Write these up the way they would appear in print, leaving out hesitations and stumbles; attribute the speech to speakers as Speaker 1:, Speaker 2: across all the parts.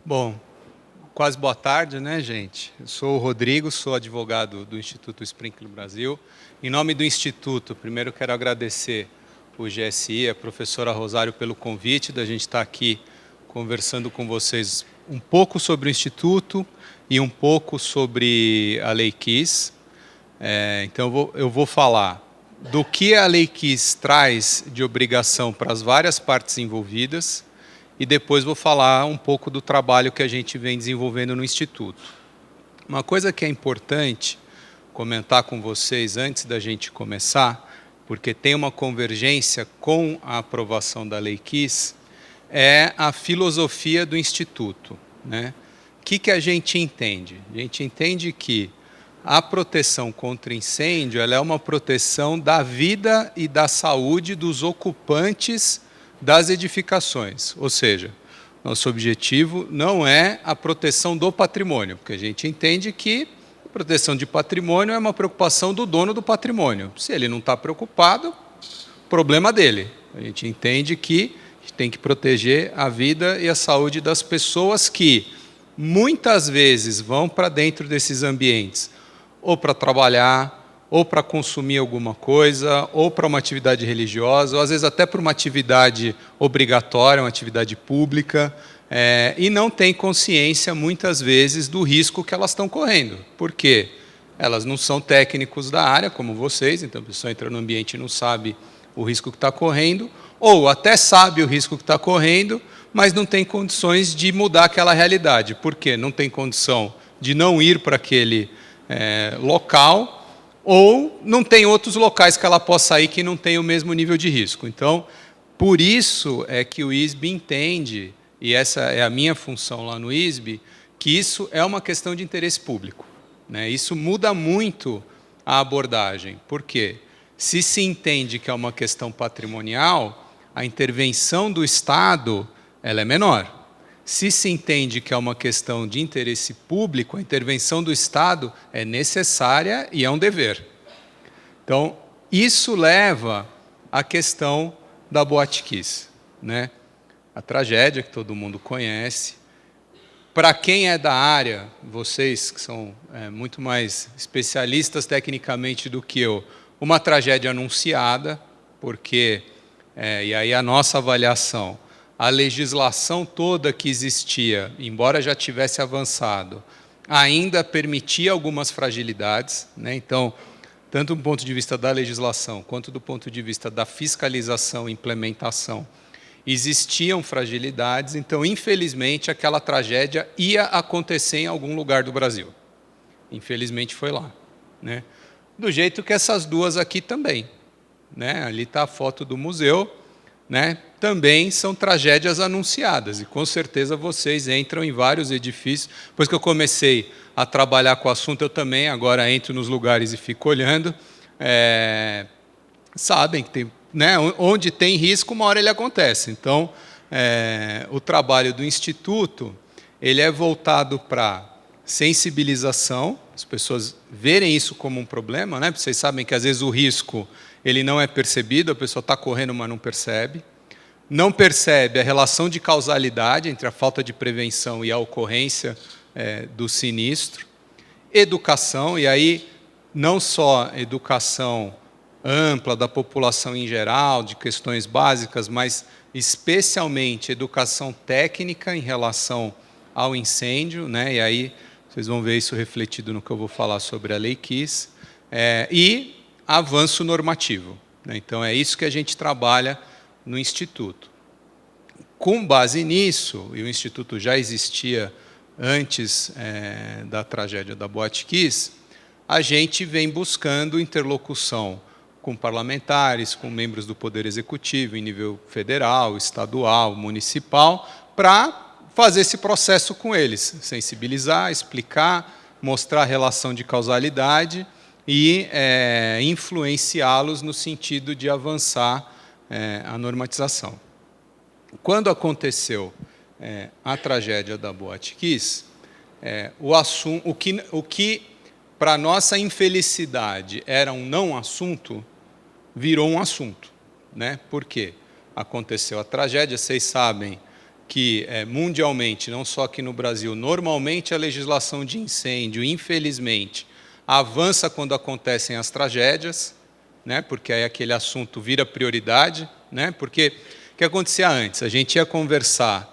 Speaker 1: Bom, quase boa tarde, né, gente? Eu sou o Rodrigo, sou advogado do Instituto Sprinkler Brasil. Em nome do Instituto, primeiro quero agradecer o GSI, a professora Rosário, pelo convite da gente estar aqui conversando com vocês um pouco sobre o Instituto e um pouco sobre a Lei Kiss. Então, eu vou falar do que a Lei Kiss traz de obrigação para as várias partes envolvidas, e depois vou falar um pouco do trabalho que a gente vem desenvolvendo no Instituto. Uma coisa que é importante comentar com vocês antes da gente começar, porque tem uma convergência com a aprovação da Lei Kiss, é a filosofia do Instituto, né? O que a gente entende? A gente entende que a proteção contra incêndio ela é uma proteção da vida e da saúde dos ocupantes das edificações, ou seja, nosso objetivo não é a proteção do patrimônio, porque a gente entende que a proteção de patrimônio é uma preocupação do dono do patrimônio. Se ele não está preocupado, problema dele. A gente entende que a gente tem que proteger a vida e a saúde das pessoas que muitas vezes vão para dentro desses ambientes, ou para trabalhar, ou para consumir alguma coisa, ou para uma atividade religiosa, ou às vezes até para uma atividade obrigatória, uma atividade pública, e não tem consciência, muitas vezes, do risco que elas estão correndo. Por quê? Elas não são técnicos da área, como vocês, então a pessoa entra no ambiente e não sabe o risco que está correndo, ou até sabe o risco que está correndo, mas não tem condições de mudar aquela realidade. Por quê? Não tem condição de não ir para aquele local, ou não tem outros locais que ela possa ir que não tem o mesmo nível de risco. Então, por isso é que o ISB entende, e essa é a minha função lá no ISB, que isso é uma questão de interesse público, né? Isso muda muito a abordagem. Por quê? Se entende que é uma questão patrimonial, a intervenção do Estado ela é menor. Se entende que é uma questão de interesse público, a intervenção do Estado é necessária e é um dever. Então, isso leva à questão da Boate Kiss, né? A tragédia que todo mundo conhece. Para quem é da área, vocês que são muito mais especialistas tecnicamente do que eu, uma tragédia anunciada, porque, e aí a nossa avaliação, a legislação toda que existia, embora já tivesse avançado, ainda permitia algumas fragilidades, né? Então, tanto do ponto de vista da legislação, quanto do ponto de vista da fiscalização e implementação, existiam fragilidades, então, infelizmente, aquela tragédia ia acontecer em algum lugar do Brasil. Infelizmente, foi lá, né? Do jeito que essas duas aqui também, né? Ali está a foto do museu, né? Também são tragédias anunciadas, e com certeza vocês entram em vários edifícios. Depois que eu comecei a trabalhar com o assunto, eu também agora entro nos lugares e fico olhando. Sabem que tem, né, onde tem risco, uma hora ele acontece. Então, o trabalho do Instituto ele é voltado para sensibilização, as pessoas verem isso como um problema, né? Vocês sabem que às vezes o risco ele não é percebido, a pessoa está correndo, mas não percebe. Não percebe a relação de causalidade entre a falta de prevenção e a ocorrência do sinistro. Educação, e aí não só educação ampla da população em geral, de questões básicas, mas especialmente educação técnica em relação ao incêndio, né? E aí vocês vão ver isso refletido no que eu vou falar sobre a Lei Kiss, e avanço normativo, né? Então, é isso que a gente trabalha no Instituto. Com base nisso, e o Instituto já existia antes da tragédia da Boate Kiss, a gente vem buscando interlocução com parlamentares, com membros do Poder Executivo, em nível federal, estadual, municipal, para fazer esse processo com eles, sensibilizar, explicar, mostrar a relação de causalidade e influenciá-los no sentido de avançar a normatização. Quando aconteceu a tragédia da Boate Kiss, o que para nossa infelicidade era um não assunto, virou um assunto, né? Por quê? Aconteceu a tragédia, vocês sabem, que mundialmente, não só aqui no Brasil, normalmente a legislação de incêndio, infelizmente, avança quando acontecem as tragédias, né, porque aí aquele assunto vira prioridade, né, porque o que acontecia antes? A gente ia conversar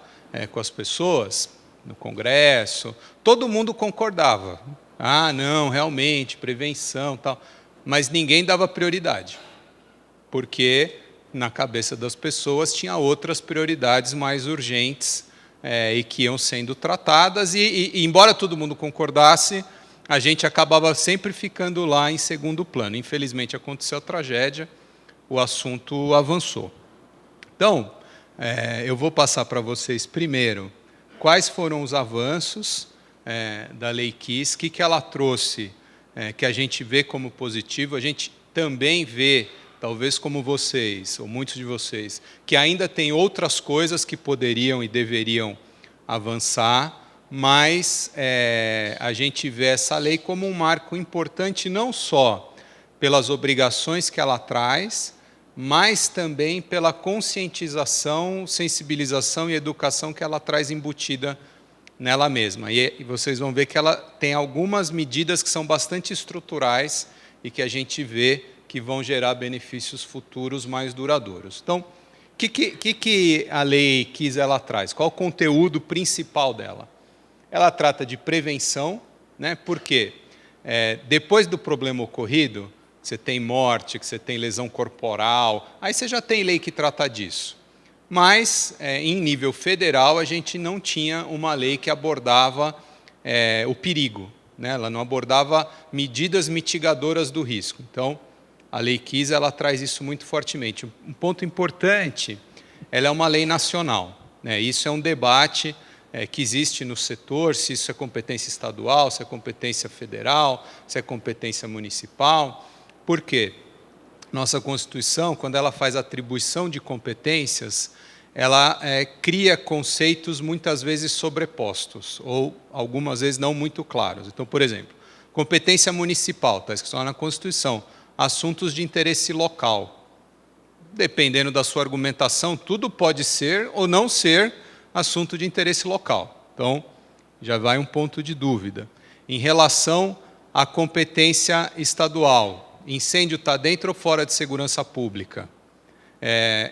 Speaker 1: com as pessoas no Congresso, todo mundo concordava. Ah, não, realmente, prevenção, tal, mas ninguém dava prioridade, porque na cabeça das pessoas tinha outras prioridades mais urgentes e que iam sendo tratadas, e embora todo mundo concordasse, a gente acabava sempre ficando lá em segundo plano. Infelizmente aconteceu a tragédia, o assunto avançou. Então, eu vou passar para vocês primeiro quais foram os avanços da Lei Kiss, o que ela trouxe, que a gente vê como positivo. A gente também vê, talvez como vocês, ou muitos de vocês, que ainda tem outras coisas que poderiam e deveriam avançar, mas a gente vê essa lei como um marco importante, não só pelas obrigações que ela traz, mas também pela conscientização, sensibilização e educação que ela traz embutida nela mesma. E vocês vão ver que ela tem algumas medidas que são bastante estruturais e que a gente vê que vão gerar benefícios futuros mais duradouros. Então, o que a Lei Kiss ela traz? Qual o conteúdo principal dela? Ela trata de prevenção, né? Porque depois do problema ocorrido, que você tem morte, que você tem lesão corporal, aí você já tem lei que trata disso. Mas, em nível federal, a gente não tinha uma lei que abordava o perigo, né? Ela não abordava medidas mitigadoras do risco. Então, a Lei Kiss ela traz isso muito fortemente. Um ponto importante, ela é uma lei nacional, né? Isso é um debate que existe no setor, se isso é competência estadual, se é competência federal, se é competência municipal. Por quê? Nossa Constituição, quando ela faz atribuição de competências, ela cria conceitos muitas vezes sobrepostos, ou algumas vezes não muito claros. Então, por exemplo, competência municipal, está escrito lá na Constituição, assuntos de interesse local. Dependendo da sua argumentação, tudo pode ser ou não ser assunto de interesse local. Então, já vai um ponto de dúvida. Em relação à competência estadual, incêndio está dentro ou fora de segurança pública?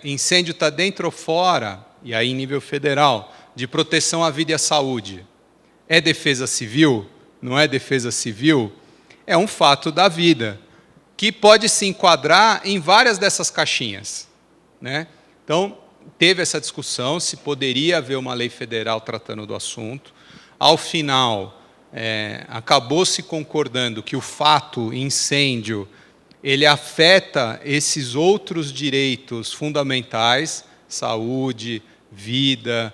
Speaker 1: Incêndio está dentro ou fora, e aí em nível federal, de proteção à vida e à saúde? É defesa civil? Não é defesa civil? É um fato da vida, que pode se enquadrar em várias dessas caixinhas, né? Então, teve essa discussão, se poderia haver uma lei federal tratando do assunto. Ao final, acabou se concordando que o fato incêndio ele afeta esses outros direitos fundamentais, saúde, vida,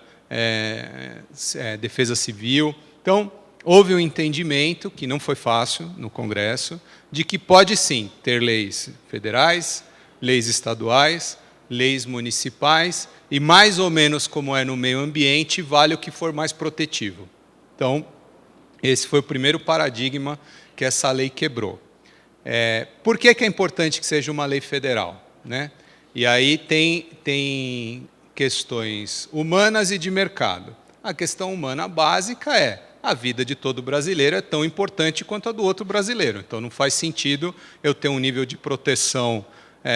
Speaker 1: defesa civil. Então, houve um entendimento, que não foi fácil no Congresso, de que pode sim ter leis federais, leis estaduais, leis municipais, e mais ou menos como é no meio ambiente, vale o que for mais protetivo. Então, esse foi o primeiro paradigma que essa lei quebrou. Por que é importante que seja uma lei federal, né? E aí tem questões humanas e de mercado. A questão humana básica é a vida de todo brasileiro é tão importante quanto a do outro brasileiro. Então, não faz sentido eu ter um nível de proteção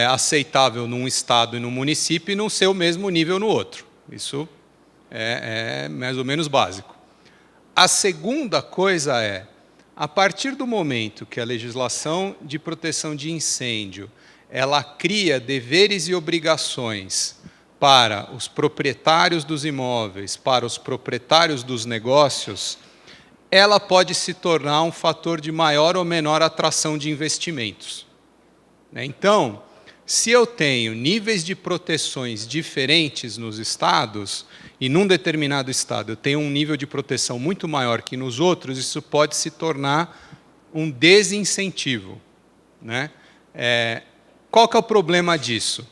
Speaker 1: aceitável num estado e num município e não ser o mesmo nível no outro. Isso é mais ou menos básico. A segunda coisa a partir do momento que a legislação de proteção de incêndio ela cria deveres e obrigações para os proprietários dos imóveis, para os proprietários dos negócios, ela pode se tornar um fator de maior ou menor atração de investimentos. Então, se eu tenho níveis de proteções diferentes nos estados, e num determinado estado eu tenho um nível de proteção muito maior que nos outros, isso pode se tornar um desincentivo, né? Qual que é o problema disso?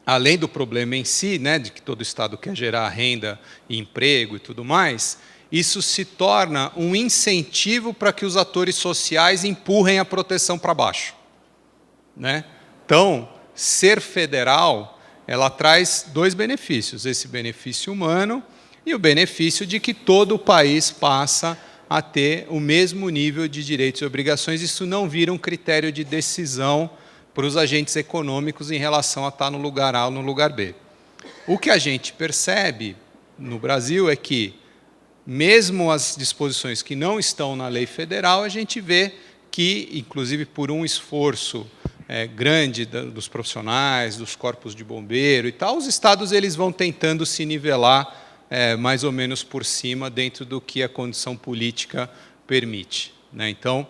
Speaker 1: Além do problema em si, né, de que todo estado quer gerar renda e emprego e tudo mais, isso se torna um incentivo para que os atores sociais empurrem a proteção para baixo, né? Então, ser federal ela traz dois benefícios, esse benefício humano e o benefício de que todo o país passa a ter o mesmo nível de direitos e obrigações. Isso não vira um critério de decisão para os agentes econômicos em relação a estar no lugar A ou no lugar B. O que a gente percebe no Brasil é que, mesmo as disposições que não estão na lei federal, a gente vê que, inclusive por um esforço grande dos profissionais, dos corpos de bombeiro e tal, os estados eles vão tentando se nivelar mais ou menos por cima dentro do que a condição política permite, né? Então,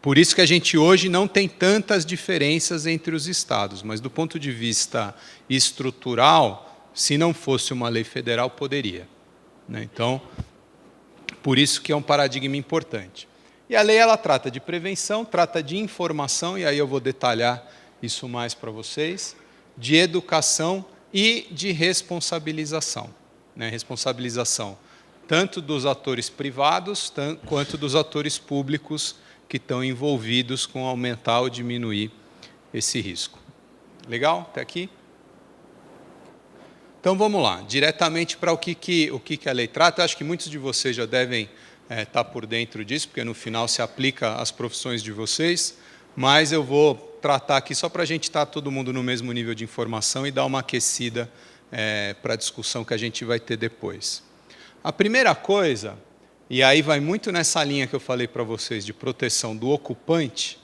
Speaker 1: por isso que a gente hoje não tem tantas diferenças entre os estados, mas do ponto de vista estrutural, se não fosse uma lei federal, poderia, né? Então, por isso que é um paradigma importante. E a lei ela trata de prevenção, trata de informação, e aí eu vou detalhar isso mais para vocês, de educação e de responsabilização, né? Responsabilização tanto dos atores privados quanto dos atores públicos que estão envolvidos com aumentar ou diminuir esse risco. Legal? Até aqui? Então vamos lá, diretamente para o que a lei trata. Eu acho que muitos de vocês já devem estar por dentro disso, porque no final se aplica às profissões de vocês, mas eu vou tratar aqui só para a gente estar todo mundo no mesmo nível de informação e dar uma aquecida para a discussão que a gente vai ter depois. A primeira coisa, e aí vai muito nessa linha que eu falei para vocês de proteção do ocupante,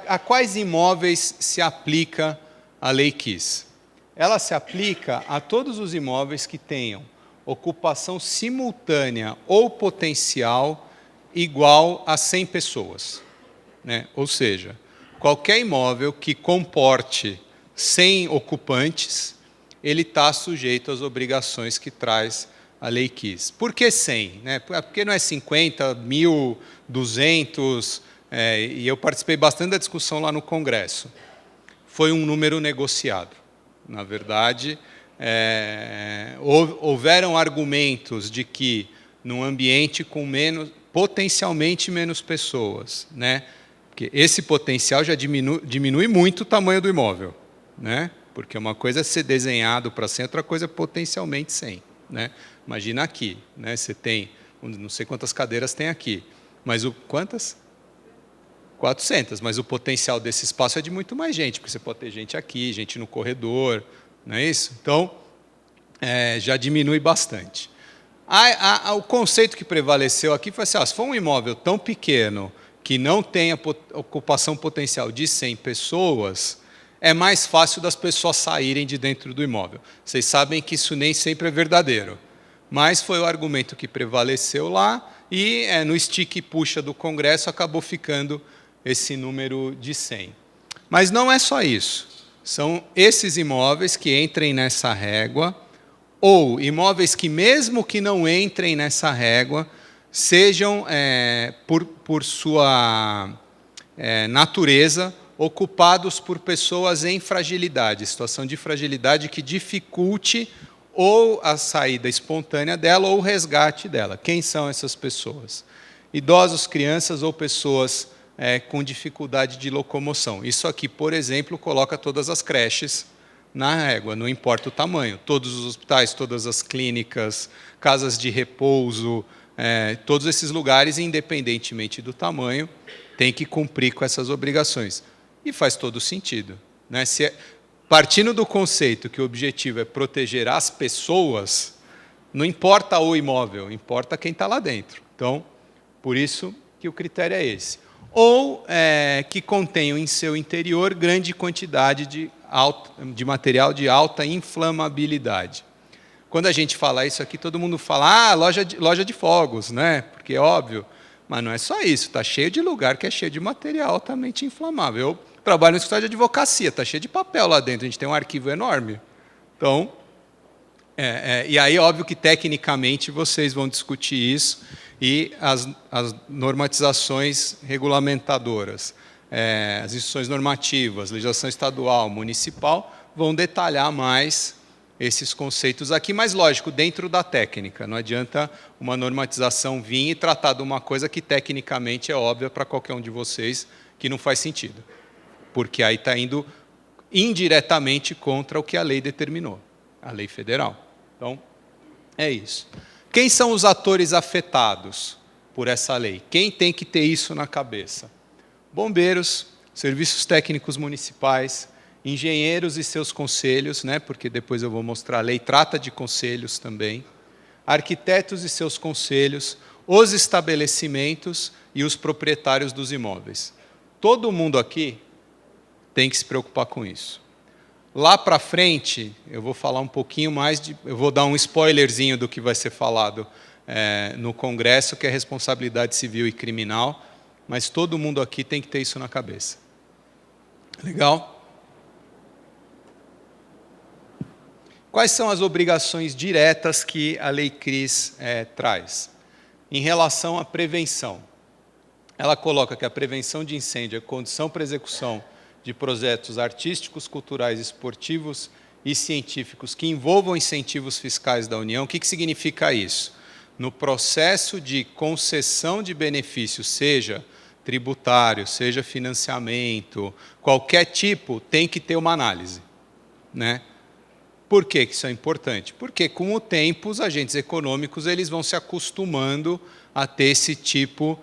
Speaker 1: a quais imóveis se aplica a Lei KISS? Ela se aplica a todos os imóveis que tenham ocupação simultânea ou potencial igual a 100 pessoas, né? Ou seja, qualquer imóvel que comporte 100 ocupantes, ele está sujeito às obrigações que traz a Lei KISS. Por que 100? Né? Porque não é 50, 1.000, 200, e eu participei bastante da discussão lá no Congresso. Foi um número negociado. Na verdade, houveram argumentos de que, num ambiente com potencialmente menos pessoas, né? Porque esse potencial já diminui muito o tamanho do imóvel, né? Porque uma coisa é ser desenhado para 100, outra coisa é potencialmente 100. Né? Imagina aqui, né? Você tem, não sei quantas cadeiras tem aqui, mas quantas? 400, mas o potencial desse espaço é de muito mais gente, porque você pode ter gente aqui, gente no corredor, não é isso? Então, já diminui bastante. O conceito que prevaleceu aqui foi assim, se for um imóvel tão pequeno que não tenha ocupação potencial de 100 pessoas, é mais fácil das pessoas saírem de dentro do imóvel. Vocês sabem que isso nem sempre é verdadeiro, mas foi o argumento que prevaleceu lá e no stick e puxa do Congresso acabou ficando esse número de 100. Mas não é só isso. São esses imóveis que entrem nessa régua ou imóveis que, mesmo que não entrem nessa régua, sejam, por sua natureza, ocupados por pessoas em fragilidade, situação de fragilidade que dificulte ou a saída espontânea dela ou o resgate dela. Quem são essas pessoas? Idosos, crianças ou pessoas com dificuldade de locomoção. Isso aqui, por exemplo, coloca todas as creches na régua, não importa o tamanho. Todos os hospitais, todas as clínicas, casas de repouso, todos esses lugares, independentemente do tamanho, têm que cumprir com essas obrigações. E faz todo sentido, né? Partindo do conceito que o objetivo é proteger as pessoas, não importa o imóvel, importa quem está lá dentro. Então, por isso que o critério é esse. Ou que contenham em seu interior grande quantidade de material de alta inflamabilidade. Quando a gente fala isso aqui, todo mundo fala, loja de fogos, né? Porque é óbvio, mas não é só isso, está cheio de lugar que é cheio de material altamente inflamável. Eu trabalho no escritório de advocacia, está cheio de papel lá dentro, a gente tem um arquivo enorme. Então, e aí, óbvio que tecnicamente vocês vão discutir isso e as normatizações regulamentadoras, as instituições normativas, legislação estadual, municipal, vão detalhar mais esses conceitos aqui, mas, lógico, dentro da técnica. Não adianta uma normatização vir e tratar de uma coisa que tecnicamente é óbvia para qualquer um de vocês, que não faz sentido. Porque aí está indo indiretamente contra o que a lei determinou, a lei federal. Então, é isso. Quem são os atores afetados por essa lei? Quem tem que ter isso na cabeça? Bombeiros, serviços técnicos municipais, engenheiros e seus conselhos, né, porque depois eu vou mostrar, a lei trata de conselhos também, arquitetos e seus conselhos, os estabelecimentos e os proprietários dos imóveis. Todo mundo aqui tem que se preocupar com isso. Lá para frente, eu vou falar um pouquinho mais, eu vou dar um spoilerzinho do que vai ser falado no Congresso, que é responsabilidade civil e criminal, mas todo mundo aqui tem que ter isso na cabeça. Legal? Quais são as obrigações diretas que a Lei CRIS traz? Em relação à prevenção, ela coloca que a prevenção de incêndio é condição para execução de projetos artísticos, culturais, esportivos e científicos que envolvam incentivos fiscais da União. O que significa isso? No processo de concessão de benefícios, seja tributário, seja financiamento, qualquer tipo, tem que ter uma análise, né? Por que isso é importante? Porque, com o tempo, os agentes econômicos eles vão se acostumando a ter esse tipo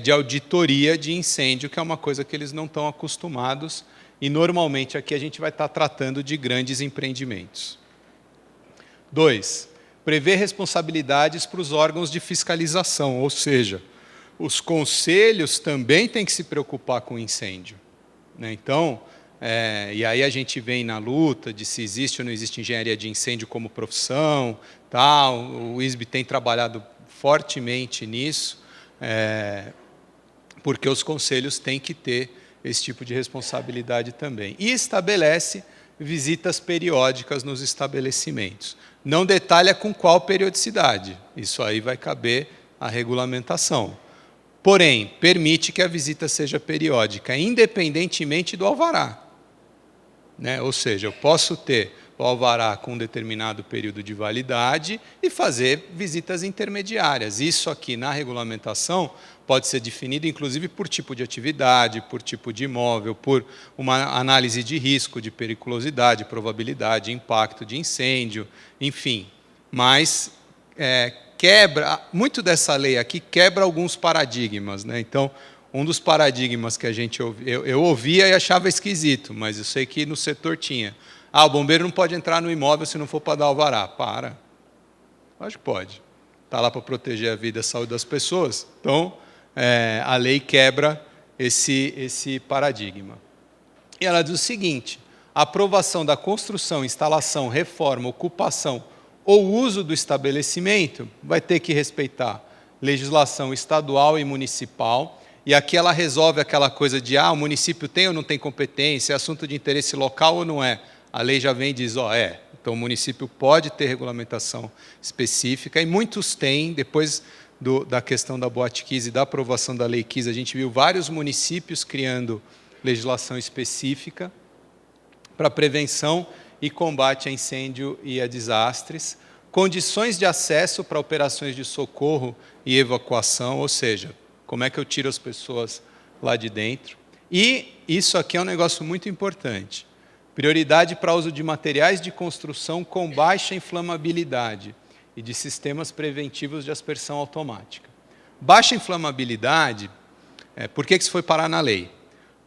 Speaker 1: de auditoria de incêndio, que é uma coisa que eles não estão acostumados, e, normalmente, aqui a gente vai estar tratando de grandes empreendimentos. 2. Prever responsabilidades para os órgãos de fiscalização, ou seja, os conselhos também têm que se preocupar com o incêndio, né? Então, e aí a gente vem na luta de se existe ou não existe engenharia de incêndio como profissão, tal. O ISB tem trabalhado fortemente nisso, porque os conselhos têm que ter esse tipo de responsabilidade também. E estabelece visitas periódicas nos estabelecimentos. Não detalha com qual periodicidade, isso aí vai caber à regulamentação. Porém, permite que a visita seja periódica, independentemente do alvará, né? Ou seja, eu posso ter o alvará com um determinado período de validade e fazer visitas intermediárias. Isso aqui na regulamentação pode ser definido, inclusive, por tipo de atividade, por tipo de imóvel, por uma análise de risco, de periculosidade, probabilidade, impacto de incêndio, enfim. Mas quebra, muito dessa lei aqui quebra alguns paradigmas, né? Então, um dos paradigmas que a gente eu ouvia e achava esquisito, mas eu sei que no setor tinha. O bombeiro não pode entrar no imóvel se não for para dar alvará. Para. Acho que pode. Está lá para proteger a vida e a saúde das pessoas. Então, a lei quebra esse paradigma. E ela diz o seguinte: a aprovação da construção, instalação, reforma, ocupação ou uso do estabelecimento vai ter que respeitar legislação estadual e municipal. E aqui ela resolve aquela coisa de o município tem ou não tem competência, é assunto de interesse local ou não é. A lei já vem e diz, então o município pode ter regulamentação específica, e muitos têm. Depois da questão da Boate Kiss e da aprovação da Lei Kiss, a gente viu vários municípios criando legislação específica para prevenção e combate a incêndio e a desastres, condições de acesso para operações de socorro e evacuação, ou seja, como é que eu tiro as pessoas lá de dentro. E isso aqui é um negócio muito importante. Prioridade para o uso de materiais de construção com baixa inflamabilidade e de sistemas preventivos de aspersão automática. Baixa inflamabilidade, por que isso foi parar na lei?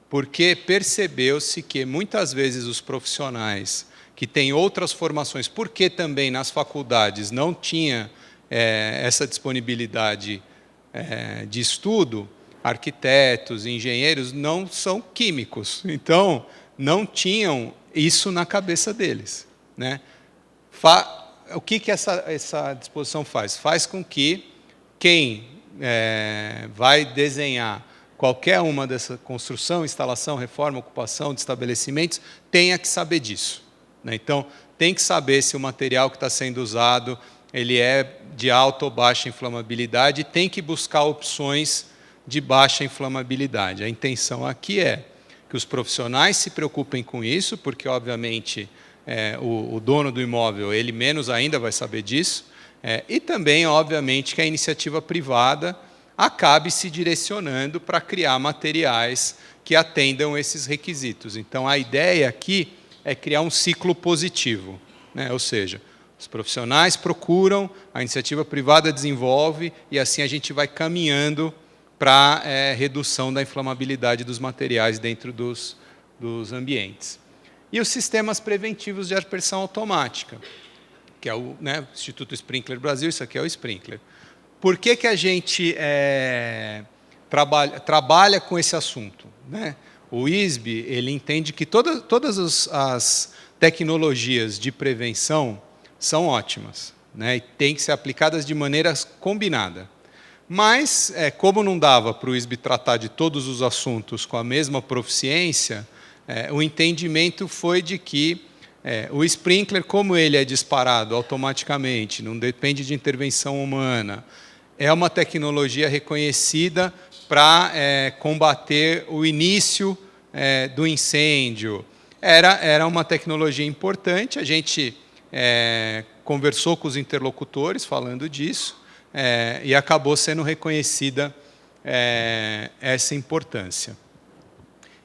Speaker 1: Porque percebeu-se que muitas vezes os profissionais que têm outras formações, porque também nas faculdades não tinha essa disponibilidade de estudo, arquitetos, engenheiros não são químicos, então não tinham isso na cabeça deles, né? O que essa disposição faz? Faz com que quem vai desenhar qualquer uma dessa construção, instalação, reforma, ocupação de estabelecimentos tenha que saber disso, né? Então, tem que saber se o material que está sendo usado ele é de alta ou baixa inflamabilidade, e tem que buscar opções de baixa inflamabilidade. A intenção aqui é que os profissionais se preocupem com isso, porque, obviamente, o dono do imóvel, ele menos ainda vai saber disso, e também, obviamente, que a iniciativa privada acabe se direcionando para criar materiais que atendam esses requisitos. Então, a ideia aqui é criar um ciclo positivo, né? Ou seja, os profissionais procuram, a iniciativa privada desenvolve, e assim a gente vai caminhando para a redução da inflamabilidade dos materiais dentro dos ambientes. E os sistemas preventivos de aspersão automática, que é o, né, Instituto Sprinkler Brasil, isso aqui é o Sprinkler. Por que a gente trabalha com esse assunto, né? O ISB ele entende que todas as tecnologias de prevenção são ótimas, né, e têm que ser aplicadas de maneira combinada. Mas, como não dava para o ISB tratar de todos os assuntos com a mesma proficiência, o entendimento foi de que o sprinkler, como ele é disparado automaticamente, não depende de intervenção humana, é uma tecnologia reconhecida para combater o início do incêndio. Era uma tecnologia importante, a gente conversou com os interlocutores falando disso, e acabou sendo reconhecida essa importância.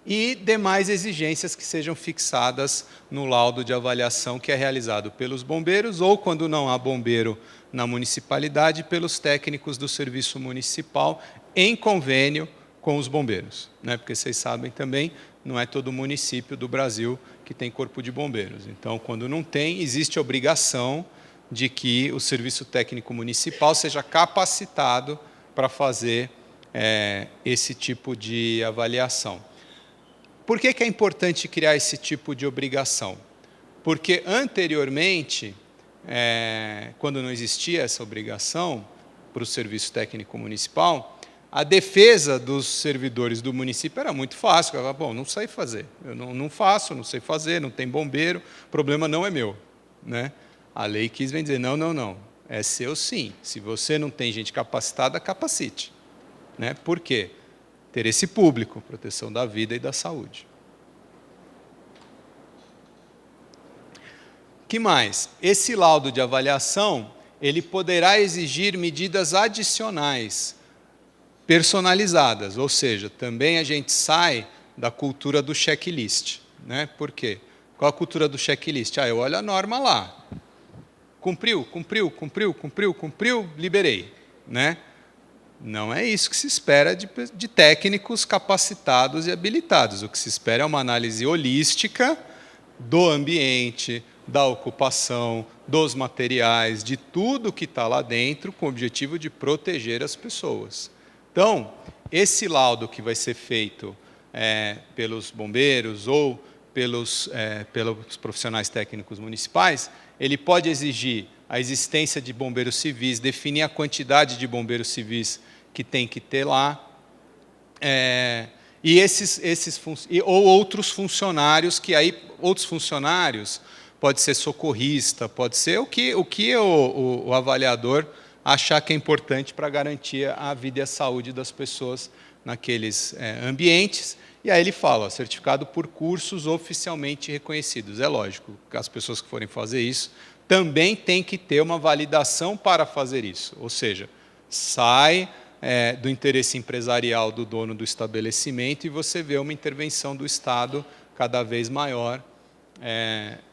Speaker 1: E demais exigências que sejam fixadas no laudo de avaliação que é realizado pelos bombeiros, ou, quando não há bombeiro na municipalidade, pelos técnicos do serviço municipal, em convênio com os bombeiros, né? Porque vocês sabem também, não é todo município do Brasil que tem corpo de bombeiros. Então, quando não tem, existe a obrigação de que o serviço técnico municipal seja capacitado para fazer esse tipo de avaliação. Por que é importante criar esse tipo de obrigação? Porque, anteriormente, quando não existia essa obrigação para o serviço técnico municipal, a defesa dos servidores do município era muito fácil. Eu falava, bom, não sei fazer, eu não faço, não sei fazer, não tem bombeiro, o problema não é meu, né? A lei quis dizer, não, é seu sim. Se você não tem gente capacitada, capacite, né? Por quê? Interesse público, proteção da vida e da saúde. O que mais? Esse laudo de avaliação, ele poderá exigir medidas adicionais, personalizadas, ou seja, também a gente sai da cultura do checklist, né? Por quê? Qual a cultura do checklist? Eu olho a norma lá. Cumpriu, liberei, né? Não é isso que se espera de técnicos capacitados e habilitados. O que se espera é uma análise holística do ambiente, da ocupação, dos materiais, de tudo que está lá dentro, com o objetivo de proteger as pessoas. Então, esse laudo que vai ser feito pelos bombeiros ou pelos profissionais técnicos municipais, ele pode exigir a existência de bombeiros civis, definir a quantidade de bombeiros civis que tem que ter lá, e ou outros funcionários, que aí outros funcionários pode ser socorrista, pode ser o que o avaliador achar que é importante para garantir a vida e a saúde das pessoas naqueles ambientes. E aí ele fala, certificado por cursos oficialmente reconhecidos. É lógico que as pessoas que forem fazer isso também têm que ter uma validação para fazer isso. Ou seja, sai do interesse empresarial do dono do estabelecimento e você vê uma intervenção do Estado cada vez maior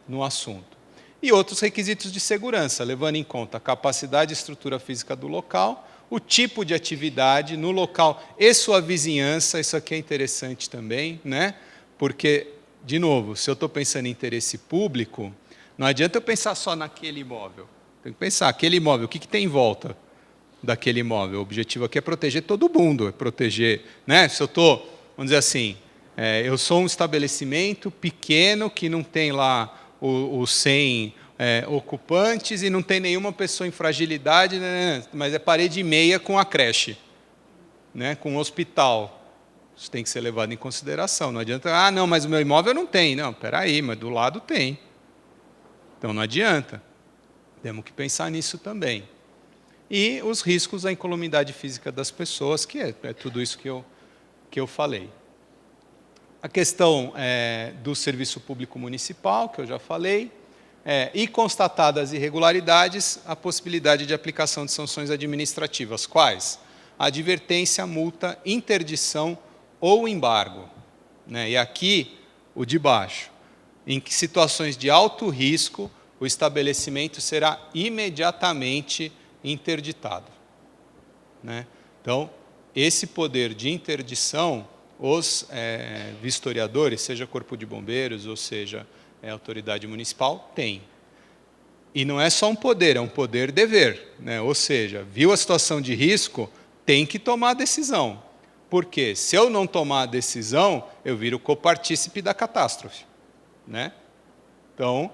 Speaker 1: no assunto. E outros requisitos de segurança, levando em conta a capacidade e estrutura física do local, o tipo de atividade no local e sua vizinhança. Isso aqui é interessante também, né? Porque, de novo, se eu estou pensando em interesse público, não adianta eu pensar só naquele imóvel. Tem que pensar, aquele imóvel, o que tem em volta daquele imóvel? O objetivo aqui é proteger todo mundo, é proteger, né? Se eu estou, vamos dizer assim, eu sou um estabelecimento pequeno que não tem lá os 100 ocupantes e não tem nenhuma pessoa em fragilidade, né, mas é parede e meia com a creche, né, com o hospital. Isso tem que ser levado em consideração. Não adianta, não, mas o meu imóvel não tem. Não, espera aí, mas do lado tem. Então não adianta. Temos que pensar nisso também. E os riscos à incolumidade física das pessoas, que é tudo isso que eu falei. A questão do serviço público municipal, que eu já falei, e constatadas irregularidades, a possibilidade de aplicação de sanções administrativas. Quais? Advertência, multa, interdição ou embargo, né? E aqui, o de baixo. em que situações de alto risco o estabelecimento será imediatamente interditado, né? Então, esse poder de interdição, os vistoriadores, seja Corpo de Bombeiros, ou seja, autoridade municipal, têm. E não é só um poder, é um poder-dever, né? Ou seja, viu a situação de risco, tem que tomar a decisão. Porque se eu não tomar a decisão, eu viro copartícipe da catástrofe, né? Então,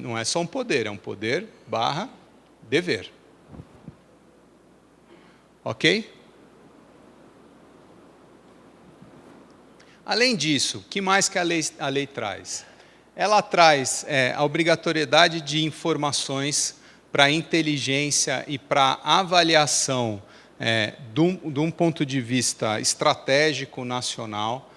Speaker 1: não é só um poder, é um poder/dever. Ok? Além disso, o que mais que a lei traz? Ela traz a obrigatoriedade de informações para inteligência e para avaliação de um ponto de vista estratégico nacional.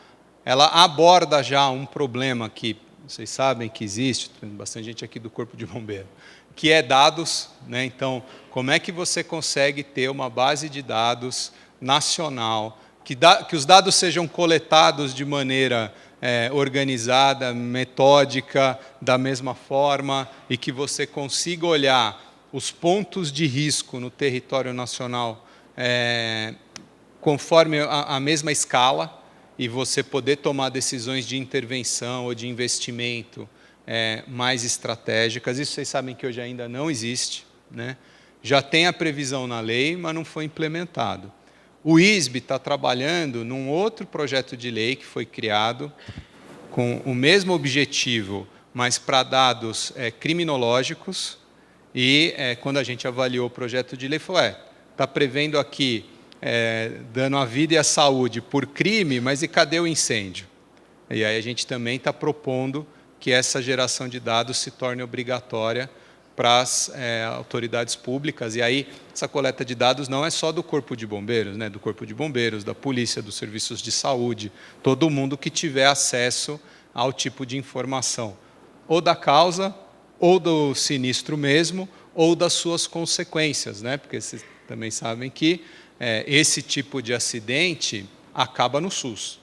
Speaker 1: Ela aborda já um problema que vocês sabem que existe, tem bastante gente aqui do Corpo de Bombeiro, que é dados, né? Então, como é que você consegue ter uma base de dados nacional, que os dados sejam coletados de maneira organizada, metódica, da mesma forma, e que você consiga olhar os pontos de risco no território nacional conforme a mesma escala, e você poder tomar decisões de intervenção ou de investimento mais estratégicas. Isso vocês sabem que hoje ainda não existe, né? Já tem a previsão na lei, mas não foi implementado. O ISB está trabalhando num outro projeto de lei que foi criado com o mesmo objetivo, mas para dados criminológicos. E quando a gente avaliou o projeto de lei, falou, está prevendo aqui dano à vida e à saúde por crime, mas e cadê o incêndio? E aí a gente também está propondo que essa geração de dados se torne obrigatória para as autoridades públicas. E aí essa coleta de dados não é só do Corpo de Bombeiros, né? Do Corpo de Bombeiros, da Polícia, dos serviços de saúde, todo mundo que tiver acesso ao tipo de informação, ou da causa, ou do sinistro mesmo, ou das suas consequências, né? Porque vocês também sabem que esse tipo de acidente acaba no SUS,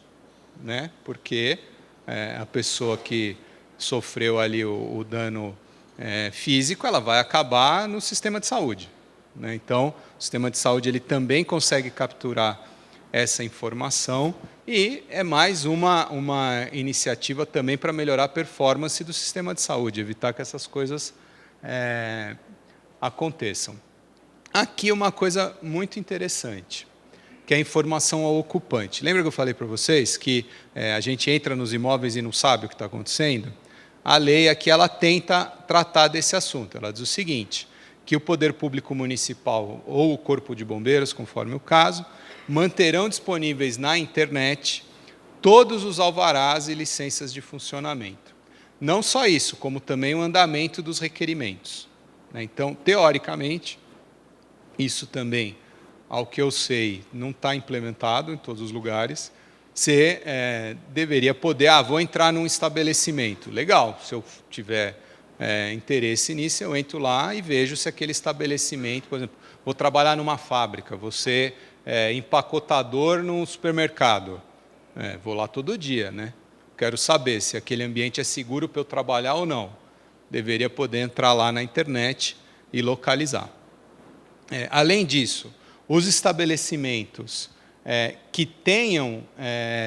Speaker 1: né? Porque a pessoa que sofreu ali o dano físico, ela vai acabar no sistema de saúde, né? Então, o sistema de saúde ele também consegue capturar essa informação e é mais uma iniciativa também para melhorar a performance do sistema de saúde, evitar que essas coisas aconteçam. Aqui uma coisa muito interessante, que é a informação ao ocupante. Lembra que eu falei para vocês que a gente entra nos imóveis e não sabe o que está acontecendo? A lei aqui ela tenta tratar desse assunto. Ela diz o seguinte, que o Poder Público Municipal ou o Corpo de Bombeiros, conforme o caso, manterão disponíveis na internet todos os alvarás e licenças de funcionamento. Não só isso, como também o andamento dos requerimentos, né? Então, teoricamente, isso também, ao que eu sei, não está implementado em todos os lugares. Você deveria poder, vou entrar num estabelecimento. Legal, se eu tiver interesse nisso, eu entro lá e vejo se aquele estabelecimento, por exemplo, vou trabalhar numa fábrica, vou ser empacotador num supermercado. Vou lá todo dia, né? Quero saber se aquele ambiente é seguro para eu trabalhar ou não. Deveria poder entrar lá na internet e localizar. Além disso, os estabelecimentos que tenham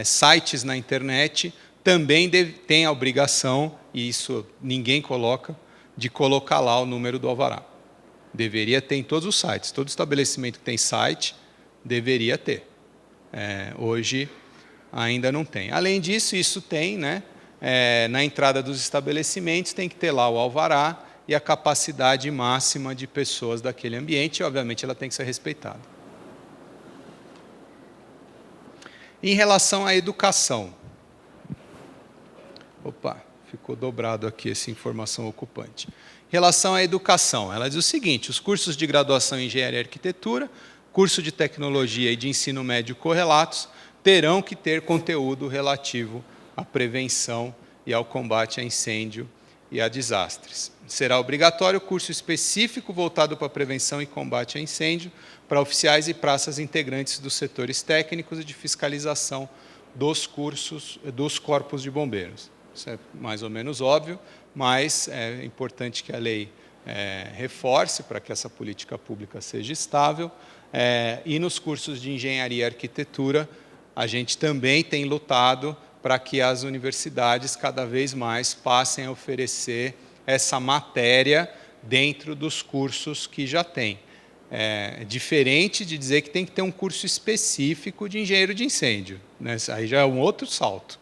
Speaker 1: sites na internet também têm a obrigação, e isso ninguém coloca, de colocar lá o número do alvará. Deveria ter em todos os sites. Todo estabelecimento que tem site deveria ter. Hoje ainda não tem. Além disso, isso tem, né, na entrada dos estabelecimentos, tem que ter lá o alvará e a capacidade máxima de pessoas daquele ambiente, e, obviamente, ela tem que ser respeitada. Em relação à educação. Opa, ficou dobrado aqui essa informação ocupante. Em relação à educação, ela diz o seguinte, os cursos de graduação em Engenharia e Arquitetura, curso de Tecnologia e de Ensino Médio correlatos, terão que ter conteúdo relativo à prevenção e ao combate a incêndio e a desastres. Será obrigatório curso específico voltado para a prevenção e combate a incêndio para oficiais e praças integrantes dos setores técnicos e de fiscalização dos cursos dos corpos de bombeiros. isso é mais ou menos óbvio, mas é importante que a lei reforce para que essa política pública seja estável. E nos cursos de engenharia e arquitetura, a gente também tem lutado para que as universidades cada vez mais passem a oferecer essa matéria dentro dos cursos que já tem. Diferente de dizer que tem que ter um curso específico de engenheiro de incêndio, né? Aí já é um outro salto.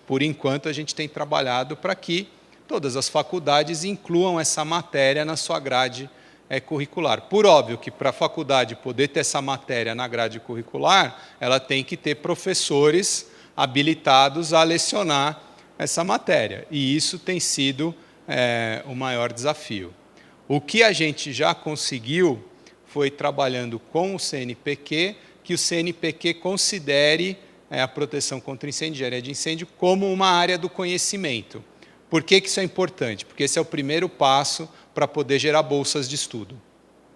Speaker 1: Por enquanto, a gente tem trabalhado para que todas as faculdades incluam essa matéria na sua grade curricular. Por óbvio que para a faculdade poder ter essa matéria na grade curricular, ela tem que ter professores habilitados a lecionar essa matéria. E isso tem sido o maior desafio. O que a gente já conseguiu foi trabalhando com o CNPq, que o CNPq considere a proteção contra incêndio, engenharia de incêndio, como uma área do conhecimento. Por que isso é importante? Porque esse é o primeiro passo para poder gerar bolsas de estudo.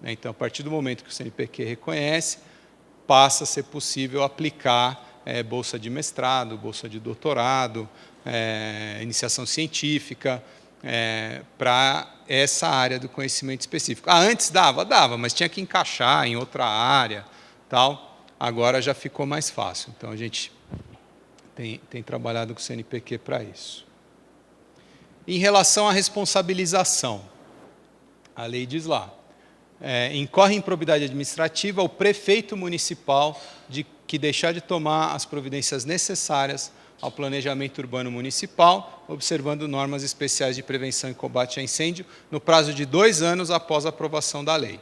Speaker 1: Então, a partir do momento que o CNPq reconhece, passa a ser possível aplicar bolsa de mestrado, bolsa de doutorado, iniciação científica, para essa área do conhecimento específico. Antes dava, mas tinha que encaixar em outra área, tal. Agora já ficou mais fácil. Então, a gente tem trabalhado com o CNPq para isso. Em relação à responsabilização, a lei diz lá, incorre em improbidade administrativa o prefeito municipal que deixar de tomar as providências necessárias ao planejamento urbano municipal, observando normas especiais de prevenção e combate a incêndio, no prazo de 2 anos após a aprovação da lei.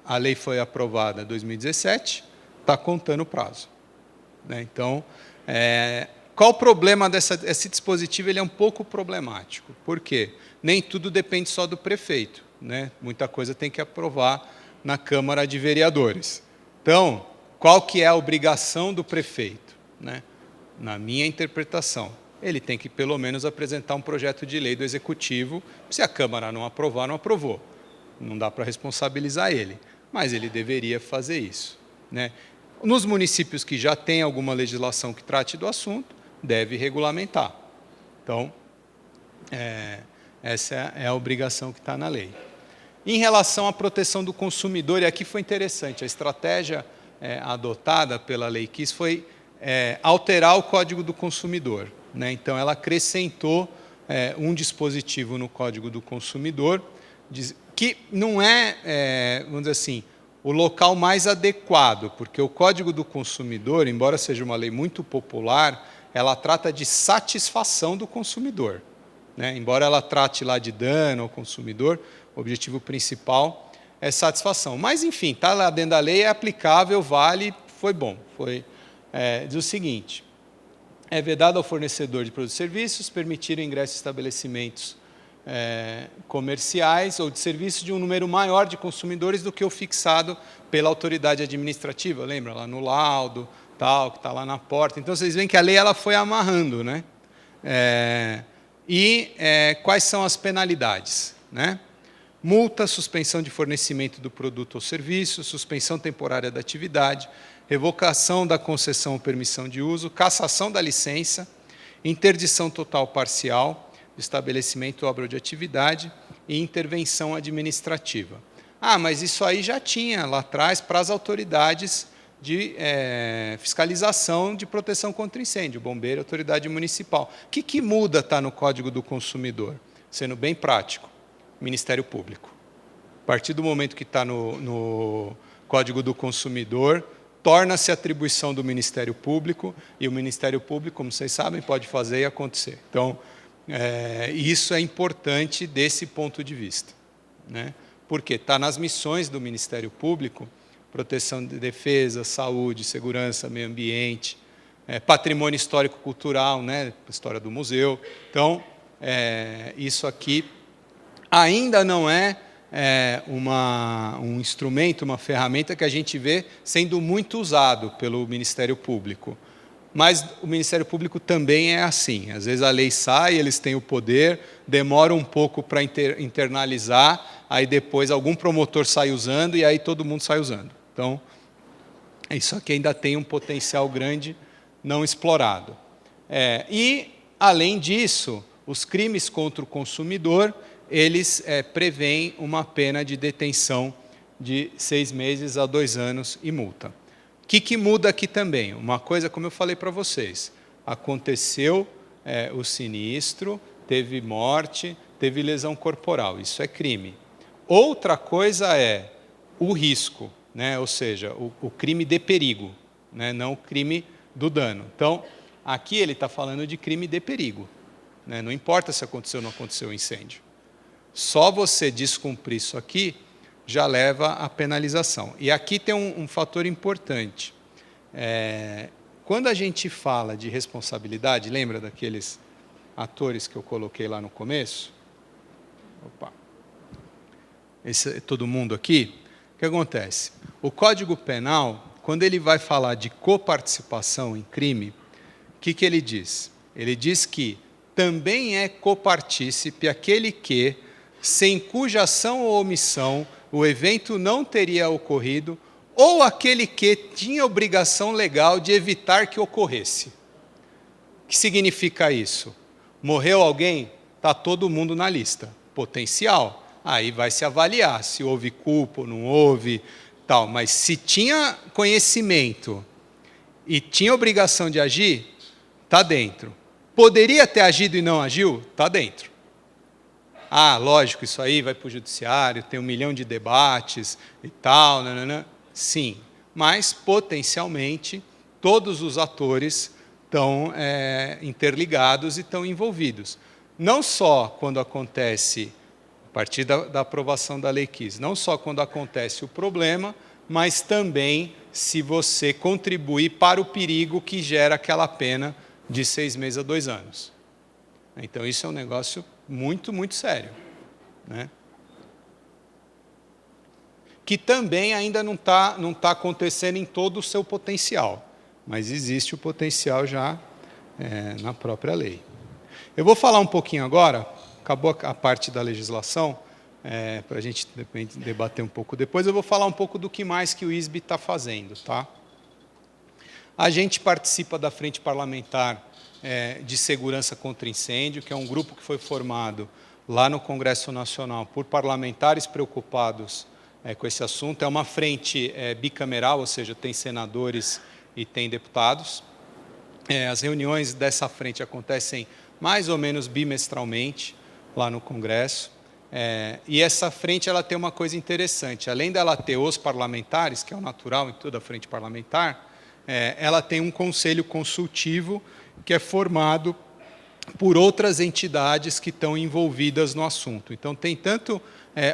Speaker 1: A lei foi aprovada em 2017, está contando o prazo. Então, qual o problema esse dispositivo? Ele é um pouco problemático. Por quê? Nem tudo depende só do prefeito, né? Muita coisa tem que aprovar na Câmara de Vereadores. Então, qual que é a obrigação do prefeito, né? Na minha interpretação, ele tem que, pelo menos, apresentar um projeto de lei do Executivo. Se a Câmara não aprovar, não aprovou. Não dá para responsabilizar ele, mas ele deveria fazer isso, né? Nos municípios que já têm alguma legislação que trate do assunto, deve regulamentar. Então, essa é a obrigação que está na lei. Em relação à proteção do consumidor, e aqui foi interessante, a estratégia adotada pela Lei Kiss foi alterar o Código do Consumidor, né? Então, ela acrescentou um dispositivo no Código do Consumidor, que não vamos dizer assim, o local mais adequado, porque o Código do Consumidor, embora seja uma lei muito popular, ela trata de satisfação do consumidor, né? Embora ela trate lá de dano ao consumidor, o objetivo principal é satisfação. Mas, enfim, está lá dentro da lei, é aplicável, vale, foi bom. Diz o seguinte, é vedado ao fornecedor de produtos e serviços permitir o ingresso em estabelecimentos comerciais ou de serviços de um número maior de consumidores do que o fixado pela autoridade administrativa, lembra? Lá no laudo, tal, que está lá na porta. Então, vocês veem que a lei ela foi amarrando, né? Quais são as penalidades, né? Multa, suspensão de fornecimento do produto ou serviço, suspensão temporária da atividade, revocação da concessão ou permissão de uso, cassação da licença, interdição total ou parcial, estabelecimento ou obra de atividade e intervenção administrativa. Mas isso aí já tinha lá atrás para as autoridades de fiscalização de proteção contra incêndio, bombeiro, autoridade municipal. O que muda está no Código do Consumidor? Sendo bem prático, Ministério Público. A partir do momento que está no Código do Consumidor, torna-se atribuição do Ministério Público, e o Ministério Público, como vocês sabem, pode fazer e acontecer. Então, isso é importante desse ponto de vista, né? Porque está nas missões do Ministério Público, proteção de defesa, saúde, segurança, meio ambiente, patrimônio histórico-cultural, né? História do museu. Então, isso aqui ainda não é um instrumento, uma ferramenta que a gente vê sendo muito usado pelo Ministério Público. Mas o Ministério Público também é assim. Às vezes a lei sai, eles têm o poder, demora um pouco para internalizar, aí depois algum promotor sai usando e aí todo mundo sai usando. Então, isso aqui ainda tem um potencial grande não explorado. E além disso, os crimes contra o consumidor, eles prevêem uma pena de detenção de 6 meses a 2 anos e multa. O que muda aqui também? Uma coisa, como eu falei para vocês, aconteceu o sinistro, teve morte, teve lesão corporal, isso é crime. Outra coisa é o risco, né? Ou seja, o crime de perigo, né? Não o crime do dano. Então, aqui ele está falando de crime de perigo, né? Não importa se aconteceu ou não aconteceu o incêndio. Só você descumprir isso aqui já leva à penalização. E aqui tem um fator importante. Quando a gente fala de responsabilidade, lembra daqueles atores que eu coloquei lá no começo? Opa. Esse é todo mundo aqui. O que acontece? O Código Penal, quando ele vai falar de coparticipação em crime, o que ele diz? Ele diz que também é copartícipe aquele que, sem cuja ação ou omissão o evento não teria ocorrido, ou aquele que tinha obrigação legal de evitar que ocorresse. O que significa isso? Morreu alguém? Está todo mundo na lista. Potencial. Aí vai se avaliar se houve culpa ou não houve, tal. Mas se tinha conhecimento e tinha obrigação de agir, está dentro. Poderia ter agido e não agiu? Está dentro. Ah, lógico, isso aí vai para o judiciário, tem 1 milhão de debates e tal, nanana. Sim, mas potencialmente todos os atores estão interligados e estão envolvidos. Não só quando acontece, a partir da aprovação da Lei Kiss, não só quando acontece o problema, mas também se você contribuir para o perigo que gera aquela pena de 6 meses a 2 anos. Então, isso é um negócio muito, muito sério, né? Que também ainda não tá acontecendo em todo o seu potencial, mas existe o potencial já na própria lei. Eu vou falar um pouquinho agora, acabou a parte da legislação, para a gente debater um pouco depois, eu vou falar um pouco do que mais que o ISB está fazendo. Tá? A gente participa da Frente Parlamentar de Segurança contra Incêndio, que é um grupo que foi formado lá no Congresso Nacional por parlamentares preocupados com esse assunto. É uma frente bicameral, ou seja, tem senadores e tem deputados. As reuniões dessa frente acontecem mais ou menos bimestralmente lá no Congresso. E essa frente ela tem uma coisa interessante. Além dela ter os parlamentares, que é o natural em toda a frente parlamentar, ela tem um conselho consultivo que é formado por outras entidades que estão envolvidas no assunto. Então, tem tanto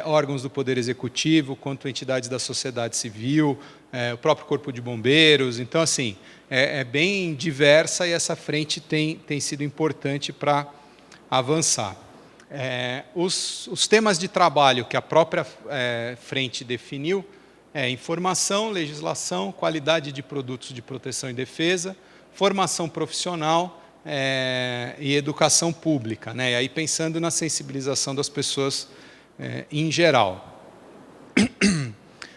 Speaker 1: órgãos do Poder Executivo, quanto entidades da sociedade civil, o próprio Corpo de Bombeiros. Então, assim, é bem diversa e essa frente tem sido importante para avançar. Os temas de trabalho que a própria frente definiu informação, legislação, qualidade de produtos de proteção e defesa, formação profissional e educação pública, né? E aí pensando na sensibilização das pessoas em geral.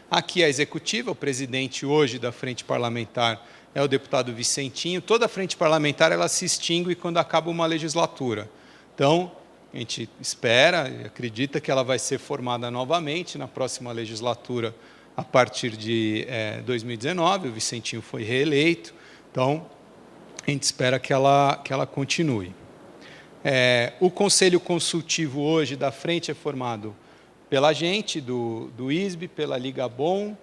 Speaker 1: Aqui a executiva, o presidente hoje da frente parlamentar é o deputado Vicentinho. Toda a frente parlamentar ela se extingue quando acaba uma legislatura. Então, a gente espera e acredita que ela vai ser formada novamente na próxima legislatura a partir de 2019. O Vicentinho foi reeleito, então a gente espera que ela continue. O Conselho Consultivo hoje da frente é formado pela gente, do ISB, pela Liga Bom,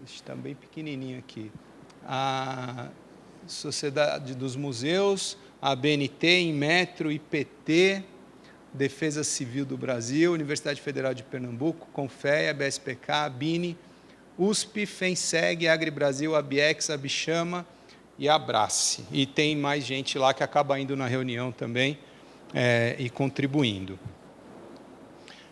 Speaker 1: está bem pequenininho aqui, a Sociedade dos Museus, a ABNT, Inmetro, IPT, Defesa Civil do Brasil, Universidade Federal de Pernambuco, Confea, BSPK, ABINE, USP, FENSEG, AgriBrasil, ABIEX, Abixama e Abrace. E tem mais gente lá que acaba indo na reunião também e contribuindo.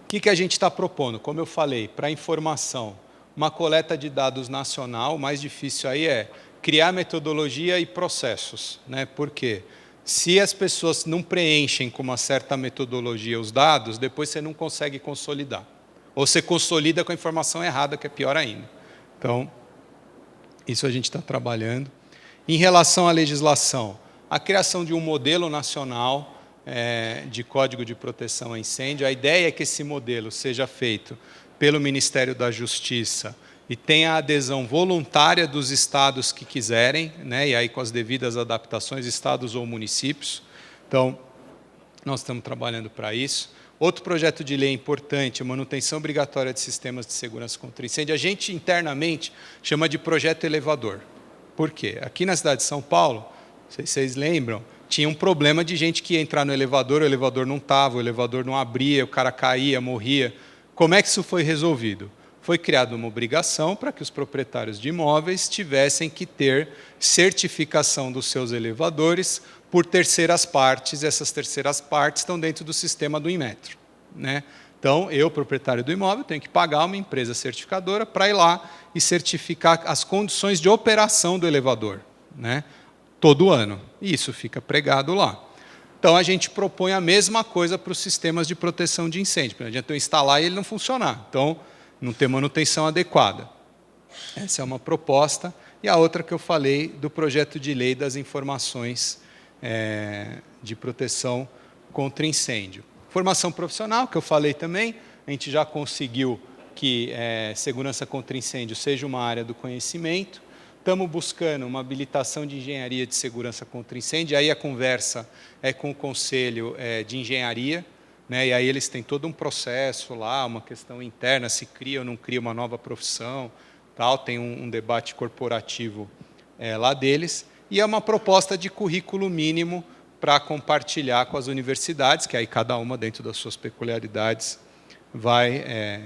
Speaker 1: O que a gente está propondo? Como eu falei, para informação, uma coleta de dados nacional. O mais difícil aí é criar metodologia e processos, né? Por quê? Se as pessoas não preenchem com uma certa metodologia os dados, depois você não consegue consolidar. Ou você consolida com a informação errada, que é pior ainda. Então, isso a gente está trabalhando. Em relação à legislação, a criação de um modelo nacional de código de proteção a incêndio. A ideia é que esse modelo seja feito pelo Ministério da Justiça e tenha a adesão voluntária dos estados que quiserem, né, e aí com as devidas adaptações, estados ou municípios. Então, nós estamos trabalhando para isso. Outro projeto de lei importante, a manutenção obrigatória de sistemas de segurança contra incêndio, a gente internamente chama de projeto elevador. Por quê? Aqui na cidade de São Paulo, não sei se vocês lembram, tinha um problema de gente que ia entrar no elevador, o elevador não estava, o elevador não abria, o cara caía, morria. Como é que isso foi resolvido? Foi criada uma obrigação para que os proprietários de imóveis tivessem que ter certificação dos seus elevadores por terceiras partes. Essas terceiras partes estão dentro do sistema do Inmetro, né? Então, eu, proprietário do imóvel, tenho que pagar uma empresa certificadora para ir lá e certificar as condições de operação do elevador, né? Todo ano. E isso fica pregado lá. Então, a gente propõe a mesma coisa para os sistemas de proteção de incêndio. Não adianta eu instalar e ele não funcionar. Então, não ter manutenção adequada. Essa é uma proposta. E a outra que eu falei do projeto de lei das informações de proteção contra incêndio. Formação profissional, que eu falei também, a gente já conseguiu que segurança contra incêndio seja uma área do conhecimento. Estamos buscando uma habilitação de engenharia de segurança contra incêndio, aí a conversa é com o Conselho de Engenharia, né? E aí eles têm todo um processo lá, uma questão interna, se cria ou não cria uma nova profissão, tal, tem um debate corporativo lá deles, e é uma proposta de currículo mínimo para compartilhar com as universidades, que aí cada uma, dentro das suas peculiaridades, vai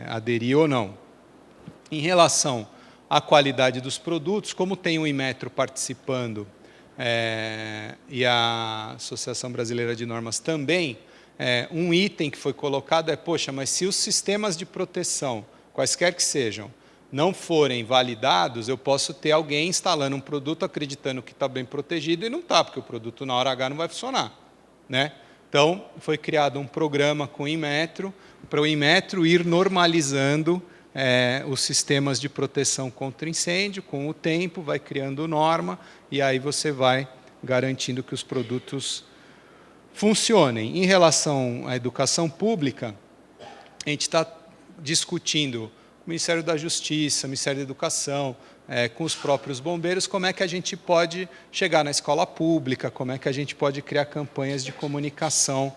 Speaker 1: aderir ou não. Em relação à qualidade dos produtos, como tem o Inmetro participando e a Associação Brasileira de Normas também, um item que foi colocado poxa, mas se os sistemas de proteção, quaisquer que sejam, não forem validados, eu posso ter alguém instalando um produto acreditando que está bem protegido e não está, porque o produto na hora H não vai funcionar, né? Então, foi criado um programa com o Inmetro, para o Inmetro ir normalizando os sistemas de proteção contra incêndio. Com o tempo, vai criando norma, e aí você vai garantindo que os produtos funcionem. Em relação à educação pública, a gente está discutindo com o Ministério da Justiça, Ministério da Educação, com os próprios bombeiros, como é que a gente pode chegar na escola pública, como é que a gente pode criar campanhas de comunicação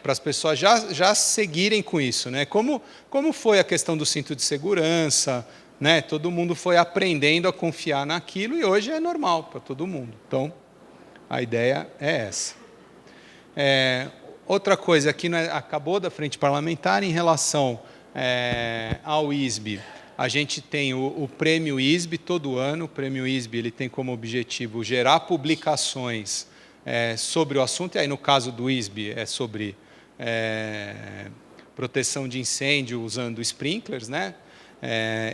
Speaker 1: para as pessoas já seguirem com isso, né? Como foi a questão do cinto de segurança, né? Todo mundo foi aprendendo a confiar naquilo e hoje é normal para todo mundo. Então, a ideia é essa. Outra coisa, aqui acabou da frente parlamentar, em relação ao ISB, a gente tem o prêmio ISB todo ano. O prêmio ISB ele tem como objetivo gerar publicações sobre o assunto, e aí no caso do ISB é sobre proteção de incêndio usando sprinklers, né?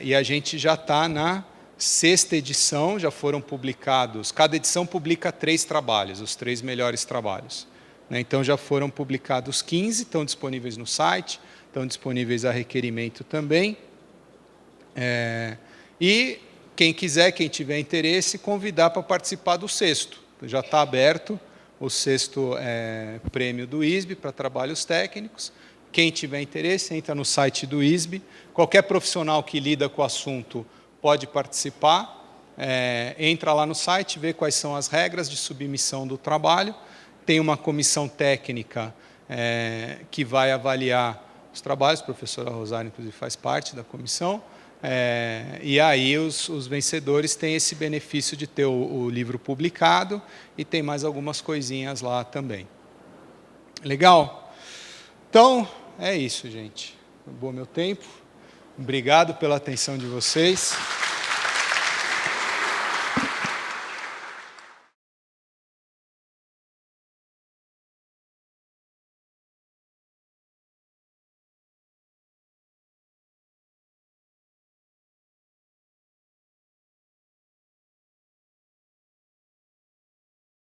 Speaker 1: E a gente já está na 6ª edição, já foram publicados, cada edição publica 3 trabalhos, os 3 melhores trabalhos, né? Então já foram publicados 15, estão disponíveis no site, estão disponíveis a requerimento também. E quem quiser, quem tiver interesse, convidar para participar do 6º. Já está aberto o 6º prêmio do ISB para trabalhos técnicos. Quem tiver interesse, entra no site do ISB. Qualquer profissional que lida com o assunto pode participar. Entra lá no site, vê quais são as regras de submissão do trabalho. Tem uma comissão técnica que vai avaliar os trabalhos. A professora Rosário, inclusive, faz parte da comissão. E aí os vencedores têm esse benefício de ter o livro publicado e tem mais algumas coisinhas lá também. Legal? Então, é isso, gente. Acabou meu tempo. Obrigado pela atenção de vocês.